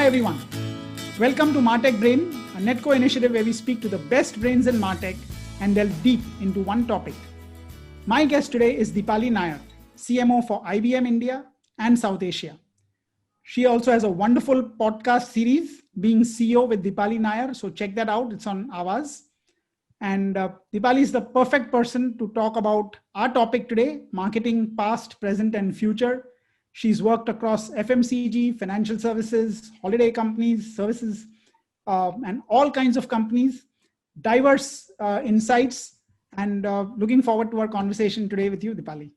Hi everyone. Welcome to MartechBrain, a Netco initiative where we speak to the best brains in Martech and delve deep into one topic. My guest today is Deepali Naair, CMO for IBM India and South Asia. She also has a wonderful podcast series, Being CEO with Deepali Naair. So check that out. It's on Avaz. And Deepali is the perfect person to talk about our topic today, marketing past, present, and future. She's worked across FMCG, financial services, holiday companies, services, and all kinds of companies, diverse insights, and looking forward to our conversation today with you, Deepali.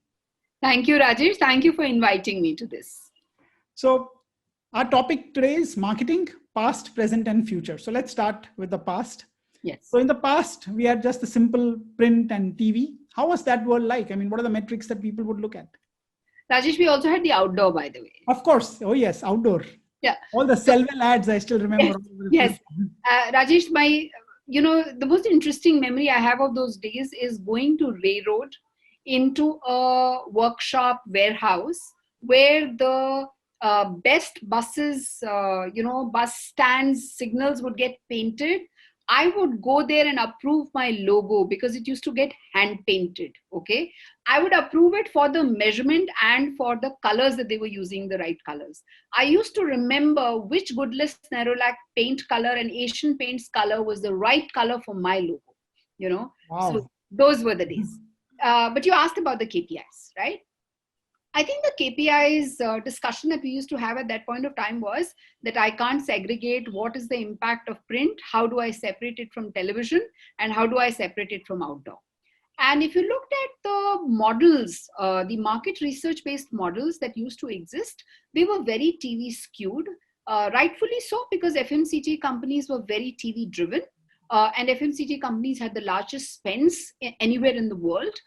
Thank you, Rajesh. Thank you for inviting me to this. So our topic today is marketing, past, present, and future. So let's start with the past. Yes. So in the past, we had just a simple print and TV. How was that world like? I mean, what are the metrics that people would look at? Rajesh, we also had the outdoor, by the way. Of course. Oh, yes. Outdoor. Yeah. All the Selwell ads, I still remember. Yes. Rajesh, the most interesting memory I have of those days is going to Railroad into a workshop warehouse where the best buses, bus stands, signals would get painted. I would go there and approve my logo because it used to get hand painted. Okay. I would approve it for the measurement and for the colors that they were using, the right colors. I used to remember which Goodless Nerolac paint color and Asian Paints color was the right color for my logo, Wow. So those were the days. But you asked about the KPIs, right? I think the KPIs discussion that we used to have at that point of time was that I can't segregate what is the impact of print, how do I separate it from television, and how do I separate it from outdoor. And if you looked at the models, the market research based models that used to exist, they were very TV skewed, rightfully so, because FMCG companies were very TV driven. And FMCG companies had the largest spends anywhere in the world.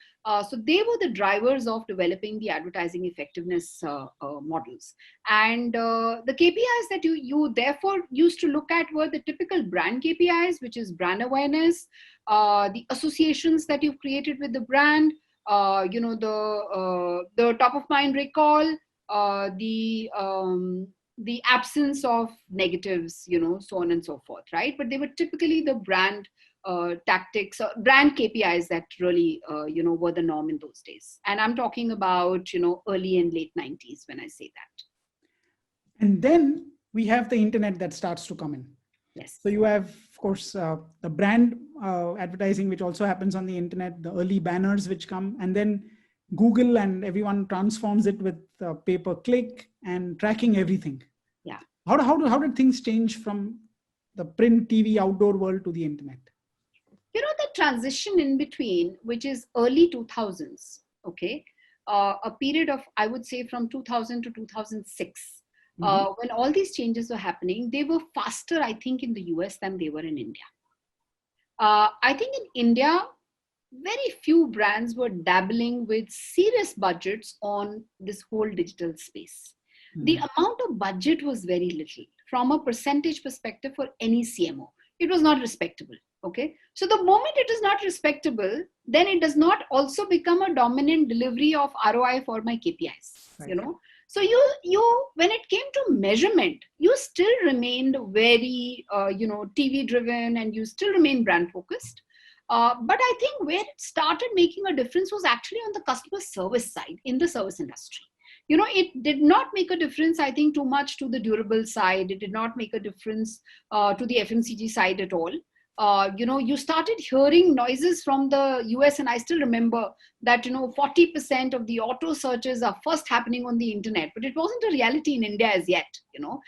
So they were the drivers of developing the advertising effectiveness models. And the KPIs that you therefore used to look at were the typical brand KPIs, which is brand awareness, the associations that you've created with the brand, the top of mind recall, the absence of negatives, so on and so forth, right? But they were typically the brand tactics, brand KPIs that really, were the norm in those days. And I'm talking about, early and late 90s when I say that. And then we have the internet that starts to come in. Yes. So you have, of course, the brand advertising, which also happens on the internet, the early banners which come, and then Google and everyone transforms it with pay-per-click and tracking everything. Yeah. How did things change from the print, TV, outdoor world to the internet? The transition in between, which is early 2000s, okay, a period of, I would say, from 2000 to 2006, when all these changes were happening, they were faster, I think, in the US than they were in India. I think in India, very few brands were dabbling with serious budgets on this whole digital space. The amount of budget was very little from a percentage perspective for any CMO. It was not respectable. Okay. So the moment it is not respectable, then it does not also become a dominant delivery of ROI for my KPIs, right. So you, when it came to measurement, you still remained very, TV driven and you still remain brand focused. But I think where it started making a difference was actually on the customer service side in the service industry. It did not make a difference, I think, too much to the durable side. It did not make a difference to the FMCG side at all. You started hearing noises from the US, and I still remember that, 40% of the auto searches are first happening on the internet, but it wasn't a reality in India as yet, So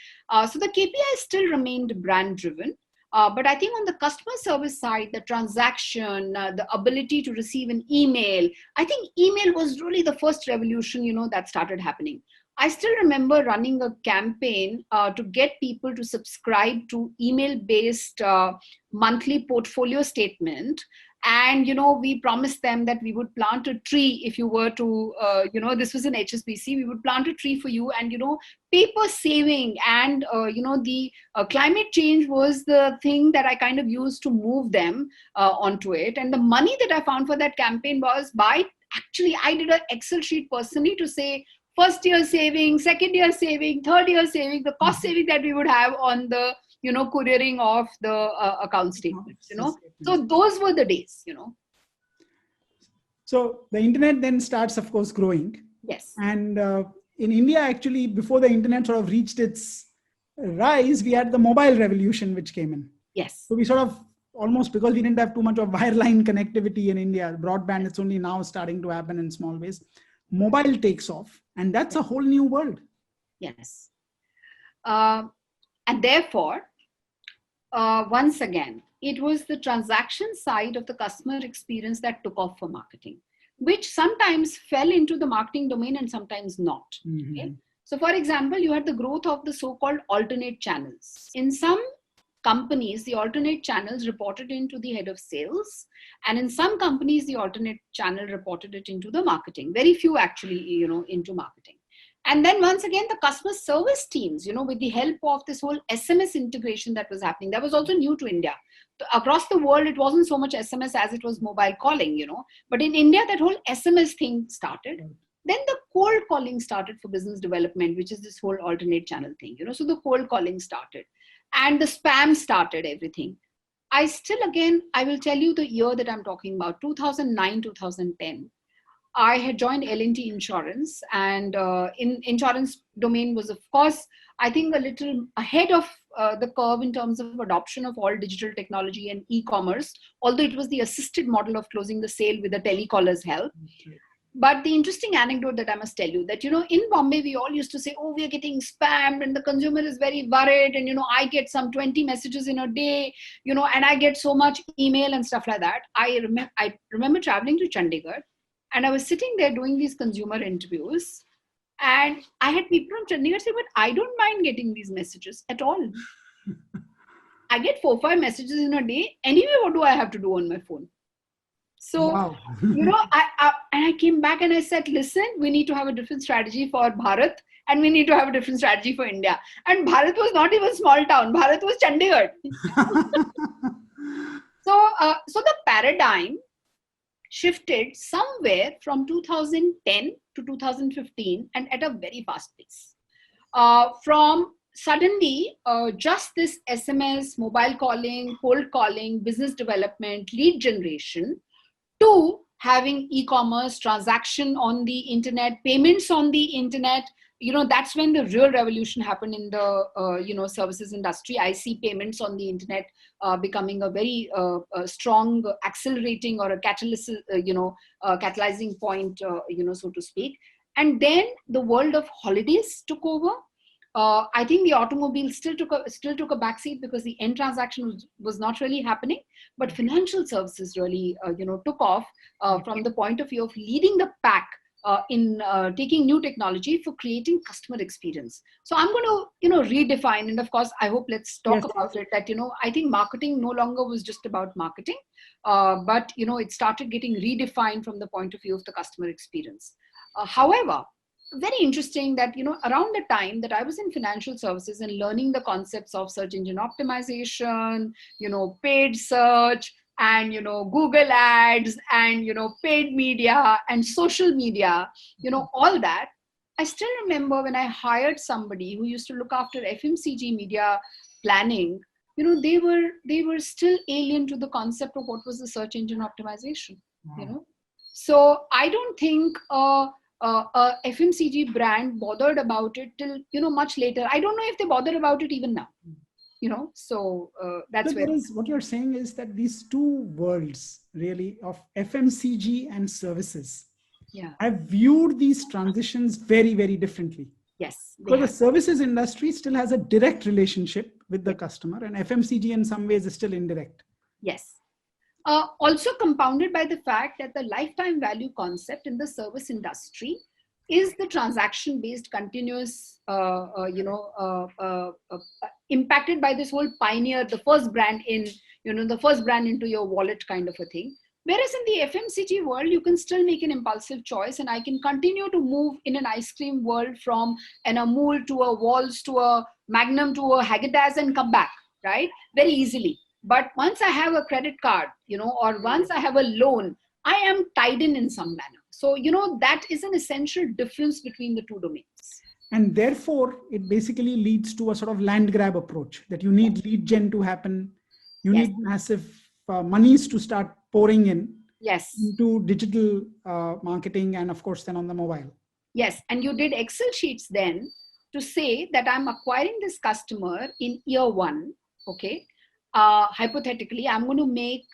the KPI still remained brand driven. But I think on the customer service side, the transaction, the ability to receive an email, I think email was really the first revolution, that started happening. I still remember running a campaign to get people to subscribe to email-based monthly portfolio statement. And, we promised them that we would plant a tree if you were to, this was an HSBC, we would plant a tree for you. And, paper saving and, the climate change was the thing that I kind of used to move them onto it. And the money that I found for that campaign was I did an Excel sheet personally to say, first year saving, second year saving, third year saving, the cost saving that we would have on the, couriering of the account statements, So those were the days, So the internet then starts, of course, growing. Yes. And in India, actually, before the internet sort of reached its rise, we had the mobile revolution, which came in. Yes. So we sort of almost, because we didn't have too much of wireline connectivity in India, broadband, it's only now starting to happen in small ways. Mobile takes off, and that's a whole new world. Yes. And therefore, once again, it was the transaction side of the customer experience that took off for marketing, which sometimes fell into the marketing domain and sometimes not. Mm-hmm. Okay? So for example, you had the growth of the so-called alternate channels. In some companies, the alternate channels reported into the head of sales. And in some companies, the alternate channel reported it into the marketing. Very few actually, into marketing. And then once again, the customer service teams, with the help of this whole SMS integration that was happening, that was also new to India. Across the world, it wasn't so much SMS as it was mobile calling, But in India, that whole SMS thing started. Then the cold calling started for business development, which is this whole alternate channel thing, So the cold calling started and the spam started everything. I will tell you the year that I'm talking about, 2009, 2010. I had joined L&T Insurance, and in insurance domain was, of course, I think a little ahead of the curve in terms of adoption of all digital technology and e-commerce, although it was the assisted model of closing the sale with the telecaller's help. Okay. But the interesting anecdote that I must tell you that, in Bombay, we all used to say, oh, we are getting spammed and the consumer is very worried. And, I get some 20 messages in a day, and I get so much email and stuff like that. I remember traveling to Chandigarh, and I was sitting there doing these consumer interviews. And I had people from Chandigarh say, but I don't mind getting these messages at all. I get 4-5 messages in a day. Anyway, what do I have to do on my phone? So, wow. I came back and I said, listen, we need to have a different strategy for Bharat and we need to have a different strategy for India. And Bharat was not even small town. Bharat was Chandigarh. So the paradigm shifted somewhere from 2010 to 2015 and at a very fast pace. From suddenly just this SMS, mobile calling, cold calling, business development, lead generation, to having e-commerce, transaction on the internet, payments on the internet. That's when the real revolution happened in the services industry. I see payments on the internet becoming a very strong accelerating or a catalyst, catalyzing point, so to speak. And then the world of holidays took over. I think the automobile still took a backseat because the end transaction was not really happening. But financial services really, took off from the point of view of leading the pack in taking new technology for creating customer experience. So I'm going to, redefine, and of course, I hope let's talk about it. That I think marketing no longer was just about marketing, but it started getting redefined from the point of view of the customer experience. However, very interesting that, around the time that I was in financial services and learning the concepts of search engine optimization, paid search and, Google ads and, paid media and social media, all that, I still remember when I hired somebody who used to look after FMCG media planning, they were still alien to the concept of what was the search engine optimization, So I don't think, a FMCG brand bothered about it till, much later. I don't know if they bother about it even now, so that's where. What you're saying is that these two worlds really of FMCG and services have viewed these transitions very, very differently. Yes. Because the services industry still has a direct relationship with the customer, and FMCG in some ways is still indirect. Yes. Also compounded by the fact that the lifetime value concept in the service industry is the transaction-based continuous, impacted by this whole pioneer, the first brand into your wallet kind of a thing. Whereas in the FMCG world, you can still make an impulsive choice, and I can continue to move in an ice cream world from an Amul to a Walls to a Magnum to a Haagen-Dazs and come back, right? Very easily. But once I have a credit card, or once I have a loan, I am tied in some manner. So, that is an essential difference between the two domains. And therefore, it basically leads to a sort of land grab approach that you need lead gen to happen. You Yes. need massive monies to start pouring in Yes. into digital marketing, and of course, then on the mobile. Yes. And you did Excel sheets then to say that I'm acquiring this customer in year one. Okay. Hypothetically, I'm going to make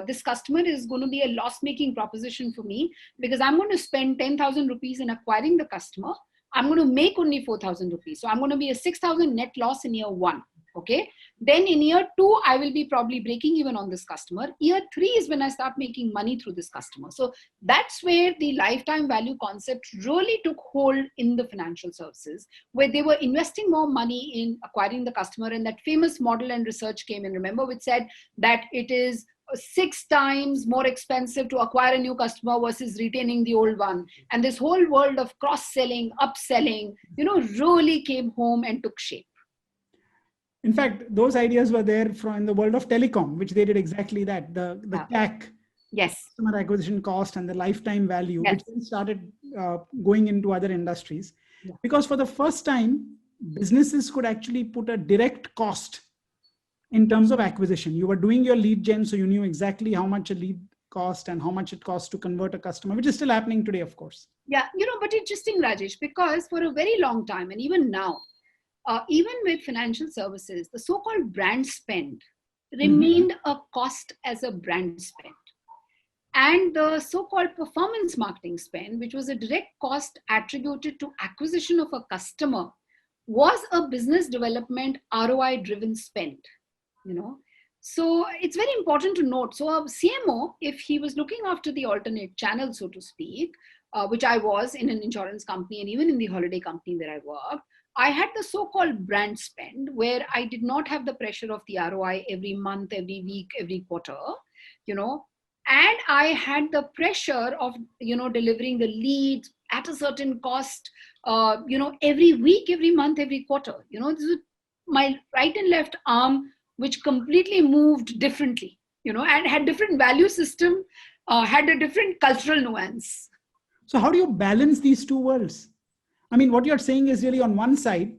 this customer is going to be a loss-making proposition for me, because I'm going to spend 10,000 rupees in acquiring the customer. I'm going to make only 4,000 rupees. So I'm going to be a 6,000 net loss in year one. Okay. Then in year two, I will be probably breaking even on this customer. Year three is when I start making money through this customer. So that's where the lifetime value concept really took hold in the financial services, where they were investing more money in acquiring the customer. And that famous model and research came in, remember, which said that it is 6 times more expensive to acquire a new customer versus retaining the old one. And this whole world of cross-selling, upselling, really came home and took shape. In fact, those ideas were there from in the world of telecom, which they did exactly that. The CAC, yes, customer acquisition cost, and the lifetime value, yes, which then started going into other industries. Yeah. Because for the first time, businesses could actually put a direct cost in terms of acquisition. You were doing your lead gen, so you knew exactly how much a lead cost and how much it costs to convert a customer, which is still happening today, of course. Yeah, but interesting, Rajesh, because for a very long time, and even now, even with financial services, the so-called brand spend remained a cost as a brand spend. And the so-called performance marketing spend, which was a direct cost attributed to acquisition of a customer, was a business development ROI-driven spend. So it's very important to note. So a CMO, if he was looking after the alternate channel, so to speak, which I was in an insurance company and even in the holiday company where I worked, I had the so-called brand spend where I did not have the pressure of the ROI every month, every week, every quarter, and I had the pressure of, delivering the leads at a certain cost, every week, every month, every quarter. This is my right and left arm, which completely moved differently, and had different value system, had a different cultural nuance. So how do you balance these two worlds? I mean, what you're saying is really on one side,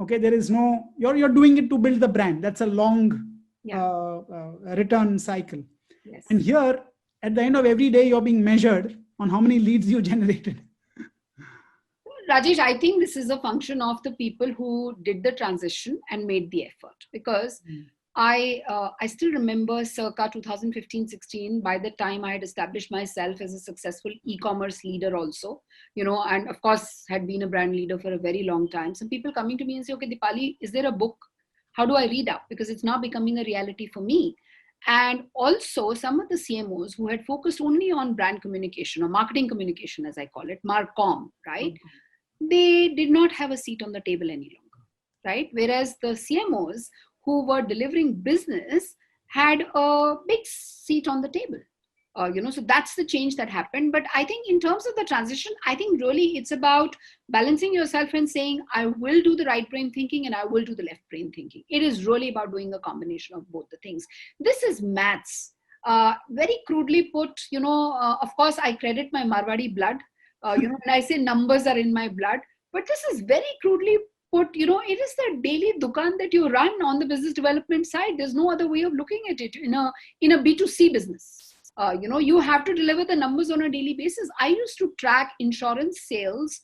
okay, there is no, you're doing it to build the brand. That's a long return cycle. Yes. And here, at the end of every day, you're being measured on how many leads you generated. Rajesh, I think this is a function of the people who did the transition and made the effort, because I still remember circa 2015-16, by the time I had established myself as a successful e-commerce leader also, and of course had been a brand leader for a very long time. Some people coming to me and say, okay, Deepali, is there a book? How do I read up? Because it's now becoming a reality for me. And also some of the CMOs who had focused only on brand communication or marketing communication, as I call it, Marcom, right? They did not have a seat on the table any longer, right? Whereas the CMOs who were delivering business had a big seat on the table. So that's the change that happened. But I think in terms of the transition, I think really it's about balancing yourself and saying, I will do the right brain thinking and I will do the left brain thinking. It is really about doing a combination of both the things. This is maths. Very crudely put, of course, I credit my Marwadi blood. When I say numbers are in my blood, but this is very crudely put, it is the daily dukan that you run on the business development side. There's no other way of looking at it in a B2C business. You have to deliver the numbers on a daily basis. I used to track insurance sales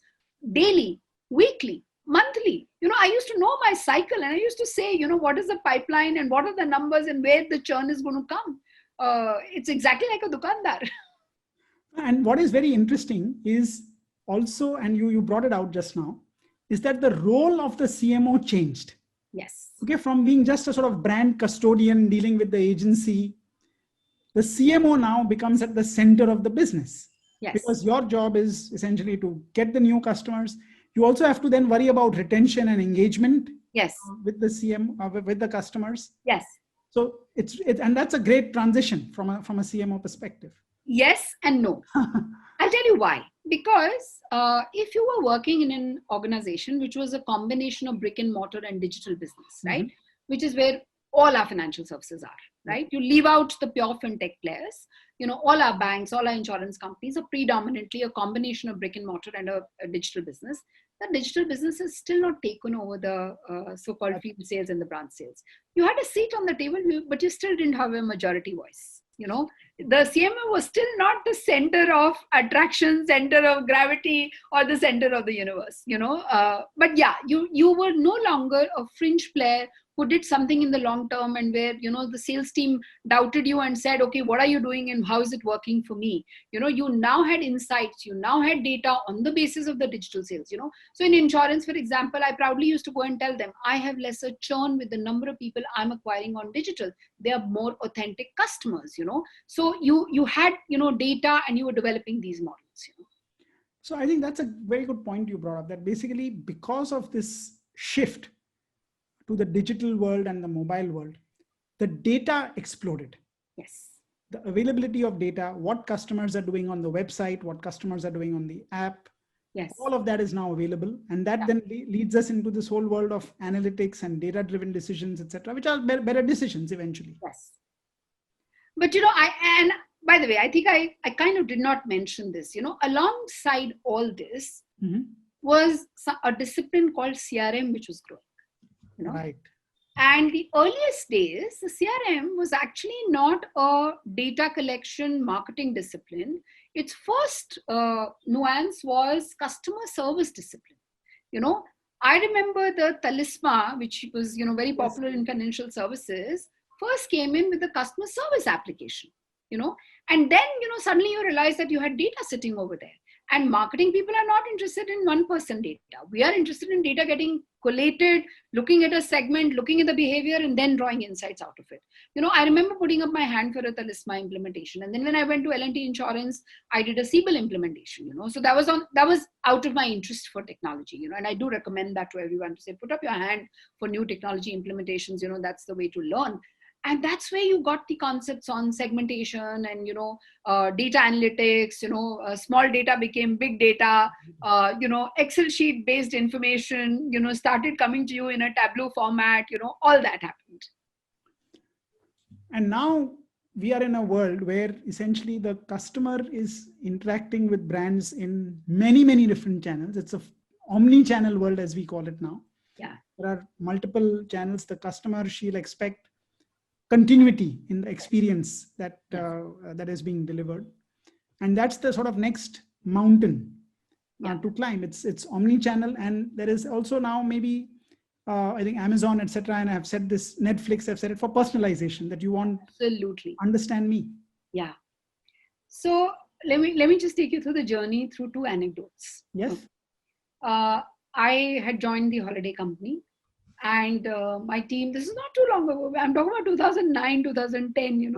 daily, weekly, monthly. I used to know my cycle, and I used to say, what is the pipeline and what are the numbers and where the churn is going to come. It's exactly like a dukandar. And what is very interesting is also, and you brought it out just now, is that the role of the CMO changed. Yes. Okay, from being just a sort of brand custodian dealing with the agency, the CMO now becomes at the center of the business. Yes. Because your job is essentially to get the new customers. You also have to then worry about retention and engagement. Yes. With the CMO, with the customers. Yes. So it's and that's a great transition from a CMO perspective. Yes and no. I'll tell you why. Because if you were working in an organization which was a combination of brick and mortar and digital business, right? Which is where all our financial services are, right? You leave out the pure fintech players. All our banks, all our insurance companies are predominantly a combination of brick and mortar and a digital business. The digital business is still not taken over the so-called field sales and the branch sales. You had a seat on the table, but you still didn't have a majority voice. The CMO was still not the center of attraction, center of gravity, or the center of the universe. But yeah, you were no longer a fringe player who did something in the long term, and where the sales team doubted you and said, okay, what are you doing and how is it working for me? You now had insights, you now had data on the basis of the digital sales. So in insurance, for example, I proudly used to go and tell them, I have lesser churn with the number of people I'm acquiring on digital. They are more authentic customers. So you had data, and you were developing these models. So I think that's a very good point you brought up, that basically because of this shift to the digital world and the mobile world, the data exploded. Yes. The availability of data, what customers are doing on the website, what customers are doing on the app, yes, all of that is now available. And that then leads us into this whole world of analytics and data-driven decisions, etc., which are better decisions eventually. Yes. But, and by the way, I think I kind of did not mention this, alongside all this was a discipline called CRM, which was growing. Right. And the earliest days, the CRM was actually not a data collection marketing discipline. Its first nuance was customer service discipline. I remember the Talisma, which was, very popular in financial services, first came in with the customer service application, and then, suddenly you realize that you had data sitting over there. And marketing people are not interested in 1% data. We are interested in data getting collated, looking at a segment, looking at the behavior, and then drawing insights out of it. I remember putting up my hand for a Talisma implementation. And then when I went to L&T Insurance, I did a Siebel implementation, So that was out of my interest for technology, and I do recommend that to everyone to say, put up your hand for new technology implementations, that's the way to learn. And that's where you got the concepts on segmentation and, data analytics, small data became big data, Excel sheet based information, started coming to you in a Tableau format, all that happened. And now we are in a world where essentially the customer is interacting with brands in many, many different channels. It's a omni-channel world, as we call it now. Yeah. There are multiple channels. The customer, she'll expect continuity in the experience that that is being delivered, and that's the sort of next mountain to climb. It's omni-channel, and there is also now maybe I think Amazon, etc., and I have said this, Netflix have said it, for personalization, that you want absolutely understand me. Yeah. So let me just take you through the journey through two anecdotes. Yes. I had joined the holiday company. And my team, this is not too long ago, I'm talking about 2009, 2010,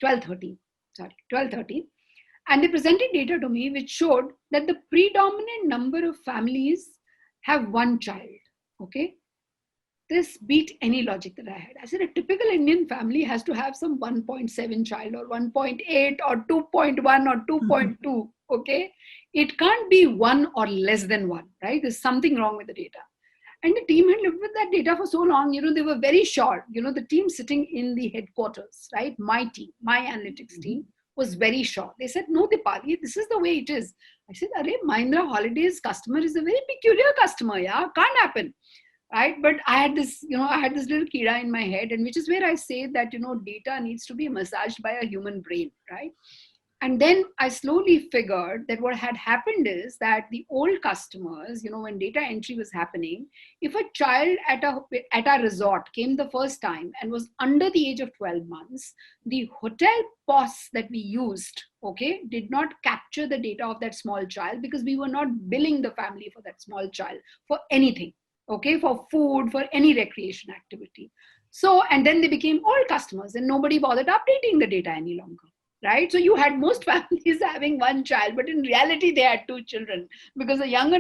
12, 13. And they presented data to me, which showed that the predominant number of families have one child, okay? This beat any logic that I had. I said, a typical Indian family has to have some 1.7 child or 1.8 or 2.1 or 2.2, okay? It can't be 1 or less than 1, right? There's something wrong with the data. And the team had lived with that data for so long, they were very sure, the team sitting in the headquarters, right? My team, my analytics team was very sure. They said, no, Deepali, this is the way it is. I said, Arey, Mahindra Holidays customer is a very peculiar customer, yeah, can't happen. Right. But I had this little kira in my head, and which is where I say that, data needs to be massaged by a human brain. Right. And then I slowly figured that what had happened is that the old customers, when data entry was happening, if a child at a resort came the first time and was under the age of 12 months, the hotel POS that we used, okay, did not capture the data of that small child, because we were not billing the family for that small child for anything. Okay, for food, for any recreation activity. So, and then they became old customers and nobody bothered updating the data any longer, right? So you had most families having one child, but in reality they had two children, because the younger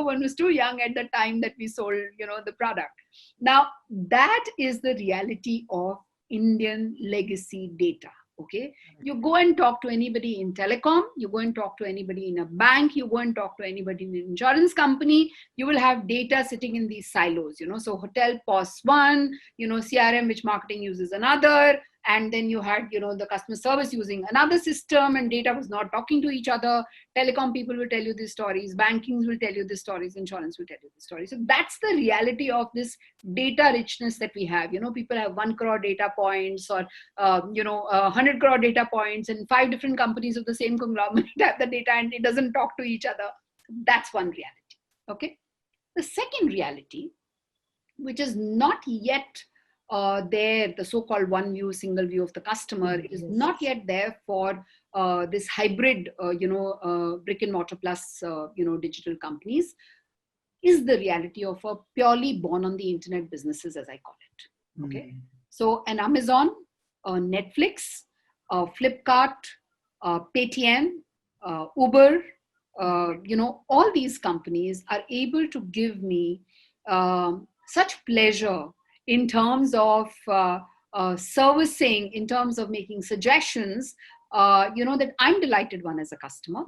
one was too young at the time that we sold, the product. Now, that is the reality of Indian legacy data. Okay. You go and talk to anybody in telecom, you go and talk to anybody in a bank, you go and talk to anybody in an insurance company, you will have data sitting in these silos, so hotel POS one, CRM, which marketing uses another, and then you had, the customer service using another system, and data was not talking to each other. Telecom people will tell you these stories, bankings will tell you these stories, insurance will tell you these stories. So that's the reality of this data richness that we have. People have 1 crore data points, or 100 crore data points, and 5 different companies of the same conglomerate have the data and it doesn't talk to each other. That's one reality. Okay. The second reality, which is not yet there, the so-called one view, single view of the customer, is not yet there for this hybrid, brick and mortar plus, digital companies, is the reality of a purely born on the internet businesses, as I call it. Okay. So an Amazon, Netflix, Flipkart, Paytm, Uber, all these companies are able to give me such pleasure in terms of servicing, in terms of making suggestions, that I'm delighted one as a customer.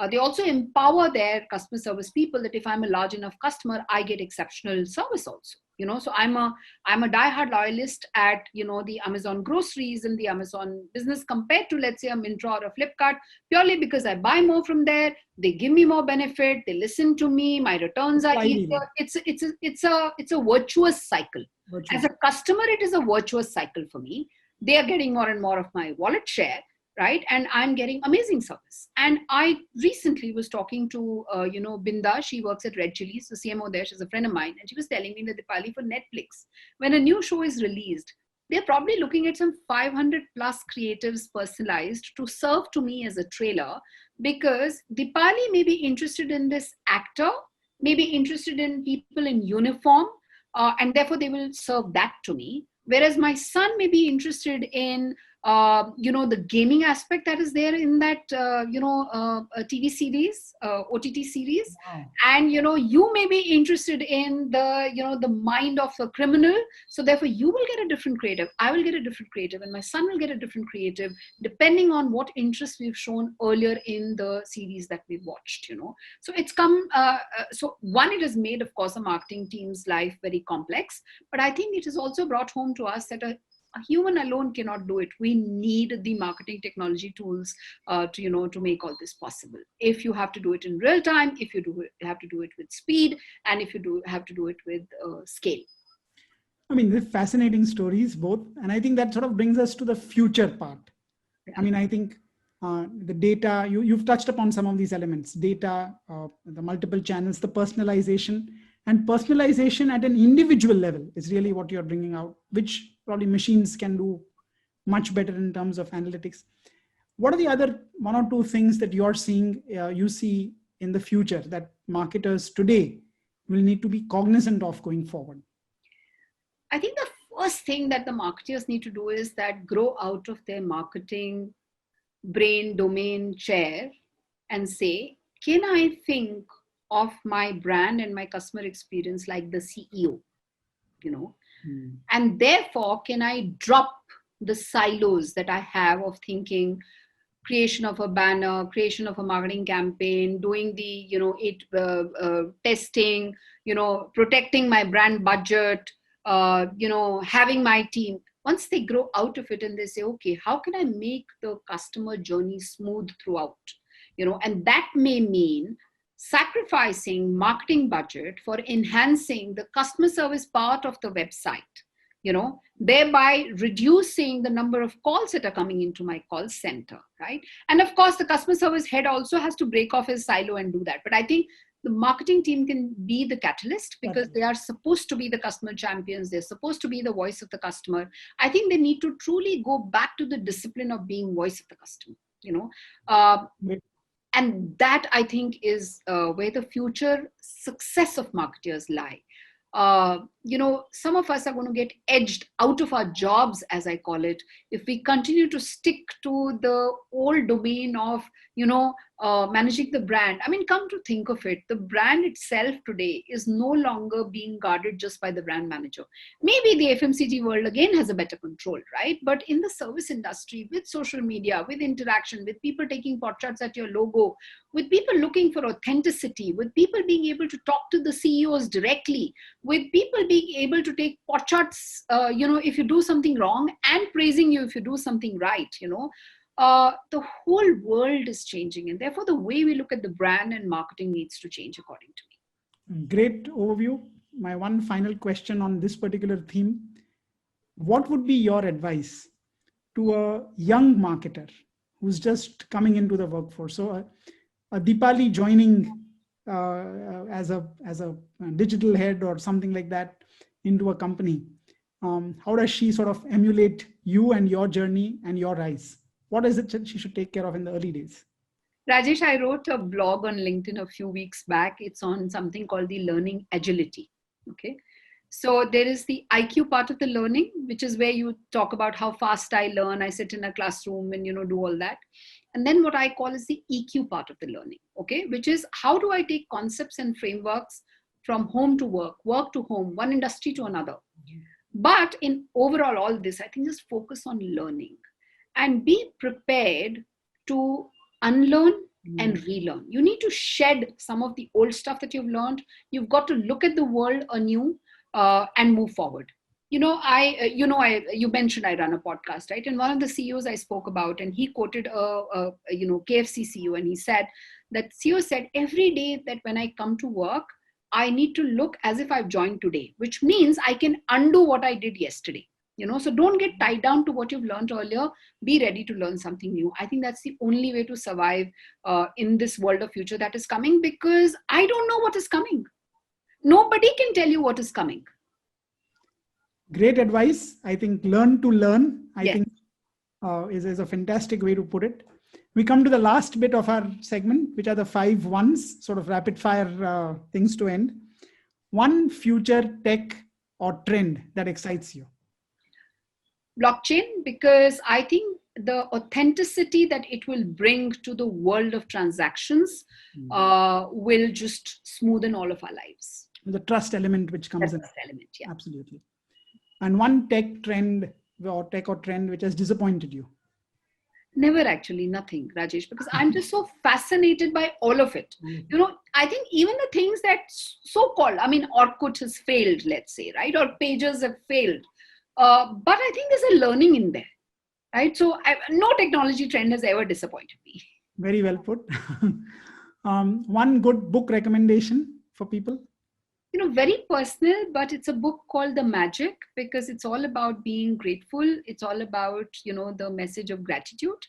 They also empower their customer service people that if I'm a large enough customer, I get exceptional service also. So I'm a diehard loyalist at, the Amazon groceries and the Amazon business compared to, let's say, a Myntra or a Flipkart, purely because I buy more from there. They give me more benefit. They listen to me. My returns are easier. It's a virtuous cycle. As a customer, it is a virtuous cycle for me. They are getting more and more of my wallet share, right? And I'm getting amazing service. And I recently was talking to, Binda. She works at Red Chillies, the CMO there. She's a friend of mine. And she was telling me that Deepali, for Netflix, when a new show is released, they're probably looking at some 500 plus creatives personalized to serve to me as a trailer, because Deepali may be interested in this actor, may be interested in people in uniform, and therefore they will serve that to me. Whereas my son may be interested in, the gaming aspect that is there in that, TV series, OTT series. Wow. And, you may be interested in the mind of a criminal. So therefore you will get a different creative. I will get a different creative, and my son will get a different creative, depending on what interest we've shown earlier in the series that we've watched, So it's come, so one, it has made, of course, a marketing team's life very complex, but I think it has also brought home to us that a human alone cannot do it. We need the marketing technology tools to make all this possible. If you have to do it in real time, if you have to do it with speed, and if you have to do it with scale. I mean, they're fascinating stories both. And I think that sort of brings us to the future part. Yeah. I mean, I think the data, you've touched upon some of these elements, data, the multiple channels, the personalization. And personalization at an individual level is really what you're bringing out, which probably machines can do much better in terms of analytics. What are the other 1 or 2 things that you're seeing, you see in the future that marketers today will need to be cognizant of going forward? I think the first thing that the marketers need to do is that grow out of their marketing brain domain chair and say, can I think of my brand and my customer experience like the CEO, and therefore can I drop the silos that I have of thinking creation of a banner, creation of a marketing campaign, doing the, testing, protecting my brand budget, having my team. Once they grow out of it and they say, okay, how can I make the customer journey smooth throughout? And that may mean sacrificing marketing budget for enhancing the customer service part of the website, thereby reducing the number of calls that are coming into my call center, right? And of course, the customer service head also has to break off his silo and do that. But I think the marketing team can be the catalyst, because they are supposed to be the customer champions. They're supposed to be the voice of the customer. I think they need to truly go back to the discipline of being voice of the customer, and that, I think, is where the future success of marketers lie. Some of us are going to get edged out of our jobs, as I call it, if we continue to stick to the old domain of, managing the brand. I mean, come to think of it, the brand itself today is no longer being guarded just by the brand manager. Maybe the FMCG world again has a better control, right? But in the service industry, with social media, with interaction, with people taking potshots at your logo, with people looking for authenticity, with people being able to talk to the CEOs directly, with people being able to take potshots, if you do something wrong, and praising you if you do something right, the whole world is changing, and therefore the way we look at the brand and marketing needs to change, according to me. Great overview. My one final question on this particular theme: what would be your advice to a young marketer who's just coming into the workforce? So a Deepali joining as a digital head or something like that into a company, how does she sort of emulate you and your journey and your rise? What is it that she should take care of in the early days? Rajesh, I wrote a blog on LinkedIn a few weeks back. It's on something called the learning agility. Okay. So there is the IQ part of the learning, which is where you talk about how fast I learn. I sit in a classroom and, do all that. And then what I call is the EQ part of the learning. Okay. Which is how do I take concepts and frameworks from home to work to home, one industry to another. But in overall all this, I think just focus on learning and be prepared to unlearn and relearn. You need to shed some of the old stuff that you've learned. You've got to look at the world anew and move forward. You mentioned I run a podcast, right? And one of the CEOs I spoke about, and he quoted KFC CEO, and he said that CEO said, every day that when I come to work, I need to look as if I've joined today, which means I can undo what I did yesterday. So don't get tied down to what you've learned earlier. Be ready to learn something new. I think that's the only way to survive in this world of future that is coming, because I don't know what is coming. Nobody can tell you what is coming. Great advice. I think learn to learn, is a fantastic way to put it. We come to the last bit of our segment, which are the 5 ones, sort of rapid fire things to end. One future tech or trend that excites you. Blockchain, because I think the authenticity that it will bring to the world of transactions will just smoothen all of our lives. The trust element which comes in. Trust element, yeah. Absolutely. And one tech trend which has disappointed you. Never, actually, nothing, Rajesh, because I'm just so fascinated by all of it. I think even the things that so-called, Orkut has failed, let's say, right? Or pages have failed. But I think there's a learning in there, right? So no technology trend has ever disappointed me. Very well put. One good book recommendation for people? Very personal, but it's a book called The Magic, because it's all about being grateful. It's all about, the message of gratitude.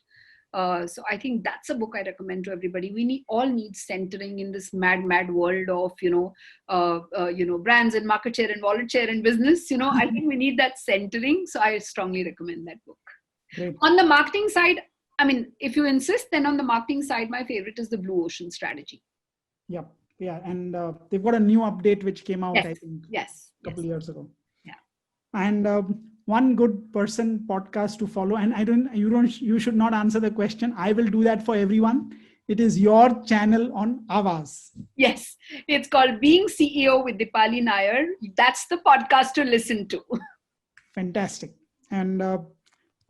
So I think that's a book I recommend to everybody. We all need centering in this mad world of, brands and market share and wallet share and business. I think we need that centering. So I strongly recommend that book. Great. On the marketing side, if you insist, then on the marketing side, my favorite is the Blue Ocean Strategy. Yep. Yeah. And they've got a new update which came out, I think, a couple of years ago. Yeah. And one good person podcast to follow. And you should not answer the question. I will do that for everyone. It is your channel on Avaz. Yes. It's called Being CEO with Deepali Naair. That's the podcast to listen to. Fantastic. And no,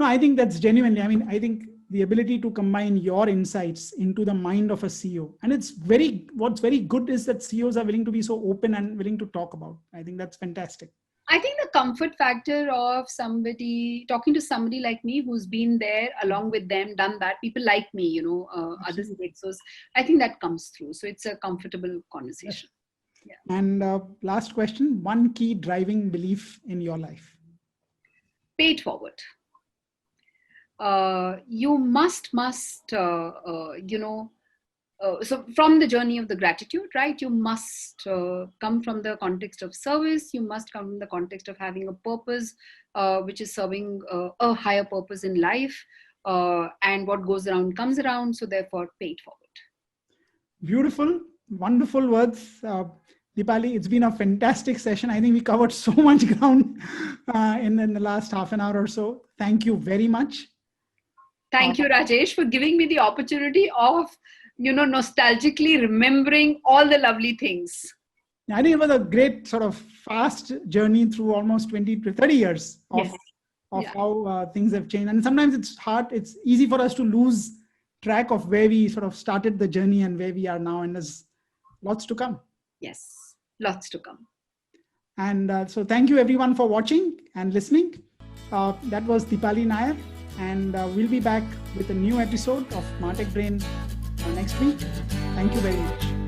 I think that's genuinely, I think the ability to combine your insights into the mind of a CEO. And what's very good is that CEOs are willing to be so open and willing to talk about. I think that's fantastic. I think the comfort factor of talking to somebody like me who's been there along with them, done that, people like me, other CXOs, I think that comes through. So it's a comfortable conversation. Yes. Yeah. And last question, one key driving belief in your life. Pay it forward. You must, so from the journey of the gratitude, right? You must come from the context of service. You must come from the context of having a purpose, which is serving a higher purpose in life. And what goes around comes around. So therefore, pay it forward. Beautiful, wonderful words. Deepali, it's been a fantastic session. I think we covered so much ground in the last half an hour or so. Thank you very much. Thank you, Rajesh, for giving me the opportunity of, nostalgically remembering all the lovely things. I think it was a great sort of fast journey through almost 20 to 30 years of how things have changed. And sometimes it's easy for us to lose track of where we sort of started the journey and where we are now. And there's lots to come. Yes, lots to come. And so thank you everyone for watching and listening. That was Deepali Naair. And we'll be back with a new episode of MartechBrain next week. Thank you very much.